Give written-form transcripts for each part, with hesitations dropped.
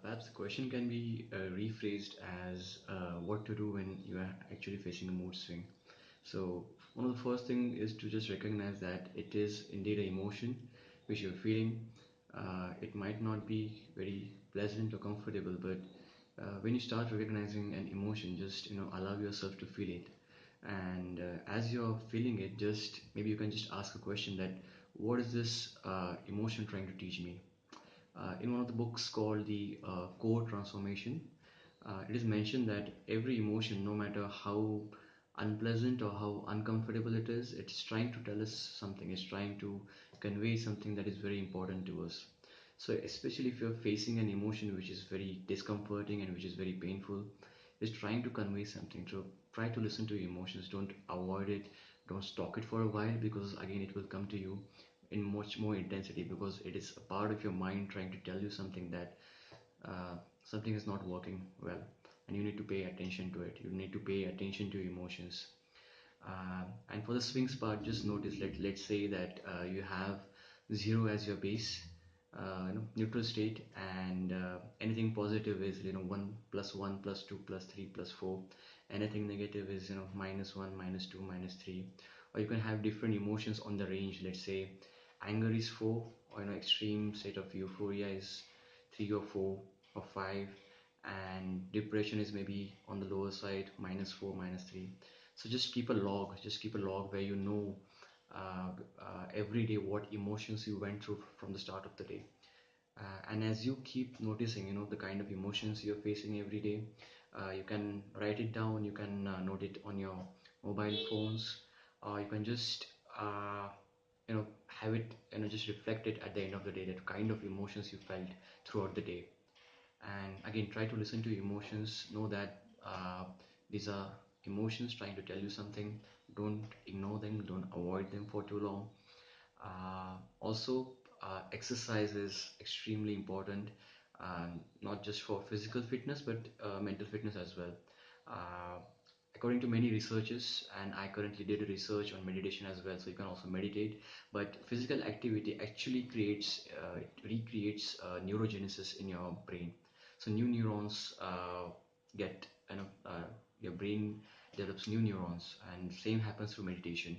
Perhaps the question can be rephrased as what to do when you are actually facing a mood swing. So, one of the first thing is to just recognize that it is indeed an emotion which you're feeling. It might not be very pleasant or comfortable, but when you start recognizing an emotion, just allow yourself to feel it. And as you're feeling it, just maybe you can just ask a question that, what is this emotion trying to teach me? In one of the books called the Core Transformation, it is mentioned that every emotion, no matter how unpleasant or how uncomfortable it is, it's trying to tell us something, it's trying to convey something that is very important to us. So, especially if you're facing an emotion which is very discomforting and which is very painful, it's trying to convey something. So, try to listen to your emotions, don't avoid it, don't stalk it for a while, because again, it will come to you in much more intensity, because it is a part of your mind trying to tell you something that something is not working well, and you need to pay attention to it. You need to pay attention to your emotions. And for the swings part, just notice, let's say that you have 0 as your base, neutral state, and anything positive is 1 plus 1 plus 2 plus 3 plus 4. Anything negative is minus 1 minus 2 minus 3. Or you can have different emotions on the range. Let's say anger is 4, or extreme state of euphoria is 3 or 4 or 5, and depression is maybe on the lower side, minus 4 minus 3. So just keep a log where every day what emotions you went through from the start of the day. And as you keep noticing the kind of emotions you're facing every day, you can write it down, you can note it on your mobile phones, or you can just have it just reflect it at the end of the day, that kind of emotions you felt throughout the day. And again, try to listen to your emotions, know that these are emotions trying to tell you something. Don't ignore them, don't avoid them for too long. Also, exercise is extremely important, not just for physical fitness but mental fitness as well. uh, According to many researchers, and I currently did a research on meditation as well, so you can also meditate. But physical activity actually it recreates neurogenesis in your brain. So new neurons get your brain develops new neurons, and same happens through meditation.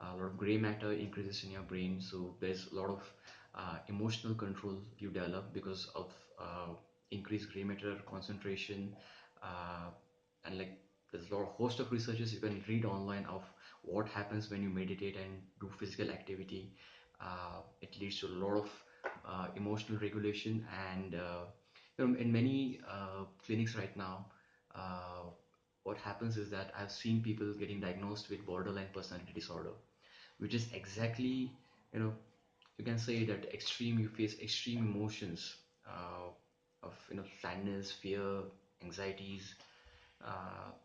A lot of gray matter increases in your brain, so there's a lot of emotional control you develop because of increased gray matter concentration. And like, there's a lot of host of researches you can read online of what happens when you meditate and do physical activity. It leads to a lot of emotional regulation, and in many clinics right now, uh, what happens is that I've seen people getting diagnosed with borderline personality disorder, which is exactly, you know you can say that you face extreme emotions of sadness, fear, anxieties.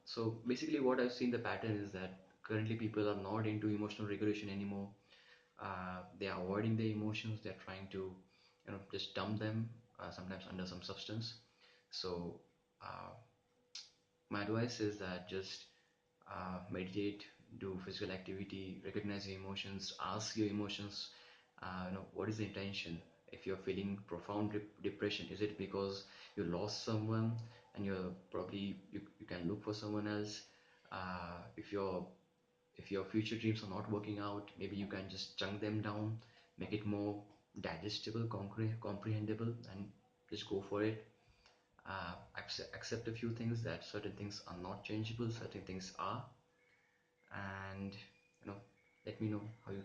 So basically, what I've seen the pattern is that currently people are not into emotional regulation anymore. They are avoiding their emotions. They're trying to just dump them, sometimes under some substance. So uh, my advice is that just meditate, do physical activity, recognize your emotions, ask your emotions, what is the intention? If you're feeling profound depression, is it because you lost someone and you can look for someone else? If your future dreams are not working out, maybe you can just chunk them down, make it more digestible, comprehensible, and just go for it. Accept a few things, that certain things are not changeable, certain things are. And you know let me know how you